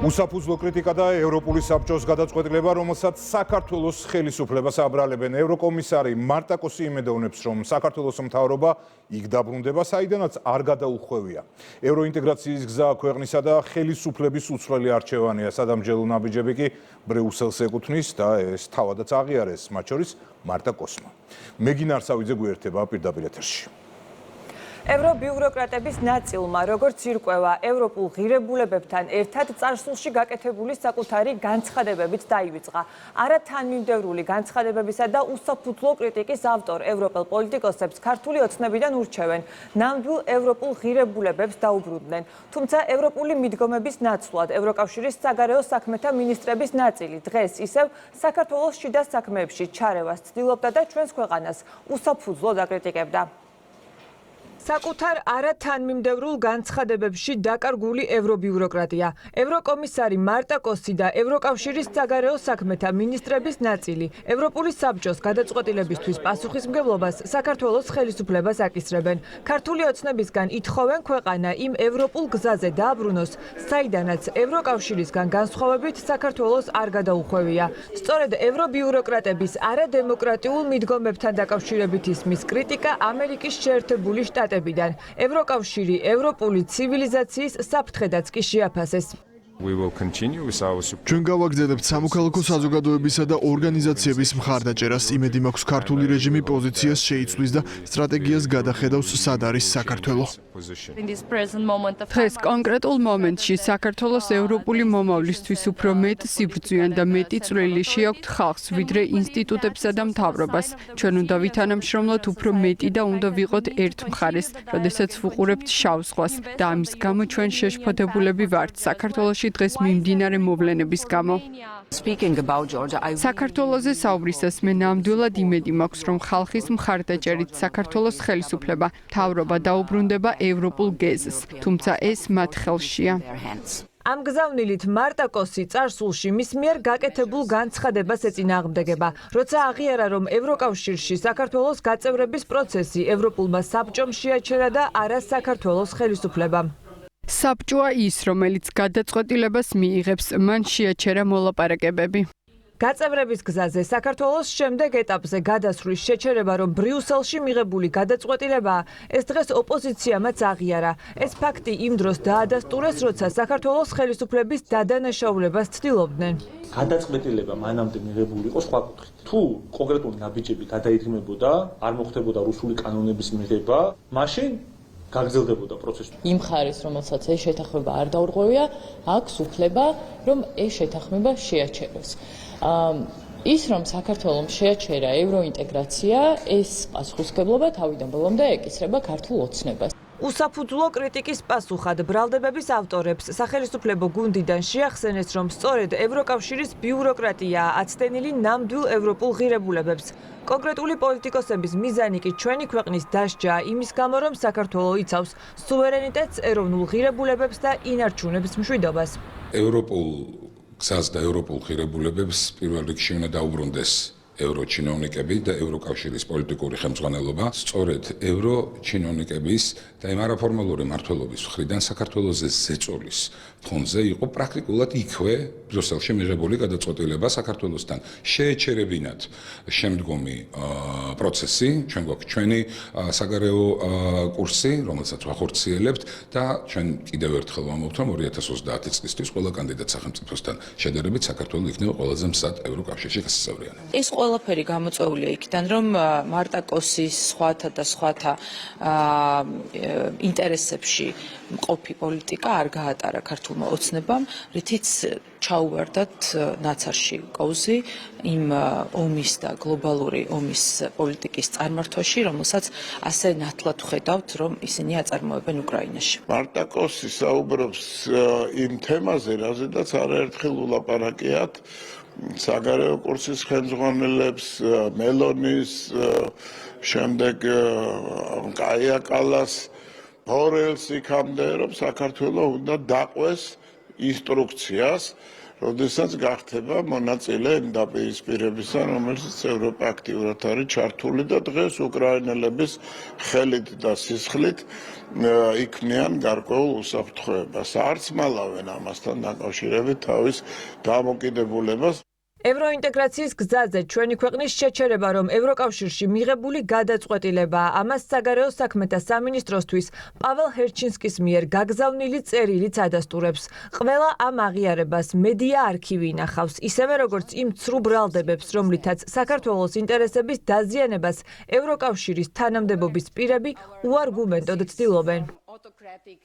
უსაფუძვლო კრიტიკა და ევროპული საბჭოს გადაწყვეტილება, რომელსაც საქართველოს ხელისუფლებას აბრალებენ. ევროკომისარი მარტა კოსი იმედოვნებს, რომ საქართველოს მთავრობა იქ დაბრუნდება, საიდანაც არ გადაუხვევია. ევროინტეგრაციის გზა ქვეყნისა და ხელისუფლების უცვლელი არჩევანია. სადამჯელო ნაბიჯები კი ბრიუსელს ეკუთვნის და ეს თავადაც აღიარეს, მათ შორის მარტა კოსმა. მეგინა არსავიძე გვერდება პირდაპირ ეთერში. ევრობიუროკრატების ნაწილმა, როგორც ირკვევა, ევროპულ ღირებულებებთან ერთად წარსულში გაკეთებული საკუთარი განცხადებებით დაივიწყა. არათანმიმდევრული განცხადებებისა და უსაფუძვლო კრიტიკის ავტორ ევროპელ პოლიტიკოსებს ქართული ოცნებიდან ურჩევენ, ნამდვილ ევროპულ ღირებულებებს დაუბრუნდნენ. თუმცა ევროპული მიდგომების ნაცვლად ევროკავშირის საგარეო საქმეთა მინისტრების ნაწილი დღეს ისევ საქართველოს შიდა საქმეებში ჩარევას ცდილობდა და ჩვენს ქვეყანას უსაფუძვლოდ აკრიტიკებდა. საკუთარ არათანმიმდევრულ განცხადებებში დაკარგული ევრობიუროკრატია. ევროკომისარი მარტა კოსი და ევროკავშირის საგარეო საქმეთა მინისტრების ნაწილი ევროპული საბჭოს გადაწყვეტილებისთვის პასუხისმგებლობას საქართველოს ხელისუფლებას აკისრებენ. ქართული ოცნებისგან ითხოვენ ქვეყანა იმ ევროპულ გზაზე დააბრუნოს, საიდანაც ევროკავშირისგან განსხვავებით საქართველოს არ გადაუხვევია. სწორედ ევრობიუროკრატების არადემოკრატიულ მიდგომებთან დაკავშირებით ისმის კრიტიკა ამერიკის შეერთებული შტატებიდან. ევროკავშირი ევროპული ცივილიზაციის საფრთხედაც კი შეაფასეს. ჩვენ გავაგრძელებთ სამოქალაქო საზოგადოებისა და ორგანიზაციების მხარდაჭერას. იმედი მაქვს, ქართული რეჟიმი პოზიციას შეიცვლის და სტრატეგიას გადახედავს, სად არის საქართველო. დღეს კონკრეტულ მომენტში საქართველოს ევროპული მომავლისთვის უფრო მეტ სიბრძვიან და მეტი წვლილი შეაქვთ ხალხს, ვიდრე ინსტიტუტებსა და მთავრობას. ჩვენ უნდა ვითანამშრომლოთ უფრო მეტი და უნდა ვიყოთ ერთ მხარეს, როდესაც ვუყურებთ შავ ზღვას და ამის გამო ჩვენ შეშფოთებულები ვართ საქართველოში დღეს მიმდინარე მოვლენების გამო. საქართველოზე საუბრისას მე ნამდვილად იმედი მაქვს, რომ ხალხის მხარდაჭერით საქართველოს ხელისუფლება, მთავრობა დაუბრუნდება ევროპულ გეზს, თუმცა ეს მათ ხელშია. ამ გზავნილით მარტა კოსი წარსულში მის მიერ გაკეთებულ განცხადებას ეწინააღმდეგება, როცა აღიარა, რომ ევროკავშირში საქართველოს გაწევრების პროცესი ევროპულმა საბჭომ შეაჩერა და არა საქართველოს ხელისუფლებამ. საბჭოა ის, რომელიც გადაწყვეტილებას მიიღებს, მან შეაჩერა მოლაპარაკებები. გაწევრების გზაზე საქართველოს შემდეგ ეტაპზე გადასვლის შეჩერება, რომ ბრიუსელში მიღებული გადაწყვეტილებაა, ეს დღეს ოპოზიციამაც აღიარა. ეს ფაქტი იმ დროს დაადასტურეს, როცა საქართველოს ხელისუფლების დადანაშაულებას ცდილობდნენ. გადაწყვეტილება მანამდე მიღებული იყო სხვა კუთხით. თუ კონკრეტული ნაბიჯები გადაიდგმებოდა, არ მოხდებოდა რუსული კანონების მიღება, მაშინ გაგრძელდებოდა პროცესი. იმ ხარის, რომელსაც ეს შეთანხმება არ დაურღვევია, აქვს უფლება, რომ ეს შეთანხმება შეაჩეროს. ის, რომ საქართველოს შეაჩერა ევროინტეგრაცია, ეს პასუხისმგებლობა თავიდან ბოლომდე ეკისრება ქართულ ოცნებას. უსაფუძვლო კრიტიკის პასუხად ბრალდებების ავტორებს სახელისუფლებო გუნდიდან შეახსენეს, რომ სწორედ ევროკავშირის ბიუროკრატიაა აცდენილი ნამდვილ ევროპულ ღირებულებებს. კონკრეტული პოლიტიკოსების მიზანი კი ჩვენი ქვეყნის დასჯაა იმის გამო, რომ საქართველო იცავს სუვერენიტეტს, ეროვნულ ღირებულებებს და ინარჩუნებს მშვიდობას. ევროპულ გზას და ევროპულ ღირებულებებს პირველ რიგში უნდა დაუბრუნდეს ევროჩინოვნიკები და ევროკავშირის პოლიტიკური ხელმძღვანელობა. სწორედ ევროჩინოვნიკების და იმ არაფორმალური მმართველობის მხრიდან საქართველოზე ზეწოლის ფონზე იყო პრაქტიკულად იქვე ბრიუსელში მიღებული გადაწყვეტილება საქართველოსთან შეეჩერებინათ შემდგომი პროცესი. ჩვენ გვაქვს ჩვენი საგარეო კურსი, რომელსაც ვახორციელებთ და ჩვენ კიდევ ერთხელ ვამბობთ, რომ 2030 წლისთვის ყველა კანდიდატ სახელმწიფოსთან შედარებით საქართველო იქნება ყველაზე მზად ევროკავშირში გასასვლელად. ეს ყველაფერი გამოწვეულია იქიდან, რომ მარტა კოსის სხვათა და სხვათა ინტერესებში მყოფი პოლიტიკა არ გაატარა ქართულმა ოცნებამ, რითიც ჩაუვარდათ ნაცარში კოვზი იმ ომის და გლობალური ომის პოლიტიკის წარმართვაში, რომელსაც ასე ნათლად ვხედავთ, რომ ისინი აწარმოებენ უკრაინაში. მარტა კოსი საუბრობს იმ თემაზე, რაზედაც არაერთხელ ულაპარაკიათ საგარეო კურსის ხელმძღვანელებს, მელონის, შემდეგ კაია კალას, ბორელს იქამდე, რომ საქართველო უნდა დაყვეს ინსტრუქციას, როდესაც გახდება მონაწილე იმ დაპირისპირებისა, რომელშიც ევროპა აქტიურად არის ჩართული და დღეს უკრაინელების ხელით და სისხლით იქმნიან გარკვეულ უსაფრთხოებას. არც მალავენ ამასთან დაკავშირებით თავის დამოკიდებულებას. ევროინტეგრაციის გზაზე ჩვენი ქვეყნის შეჩერება, რომ ევროკავშირში მიღებული გადაწყვეტილებაა, ამას საგარეო საქმეთა სამინისტროსთვის პაվել ჰერჩინსკის მიერ გაგზავნილი წერილიც ადასტურებს. ყველა ამ აღიარებას მედია არქივი ინახავს, ისევე როგორც იმ ცრუ ბრალდებებს, რომლითაც საქართველოს ინტერესების დაზიანებას ევროკავშირის თანამდებობის პირები უარგუმენტოდ ცდილობენ.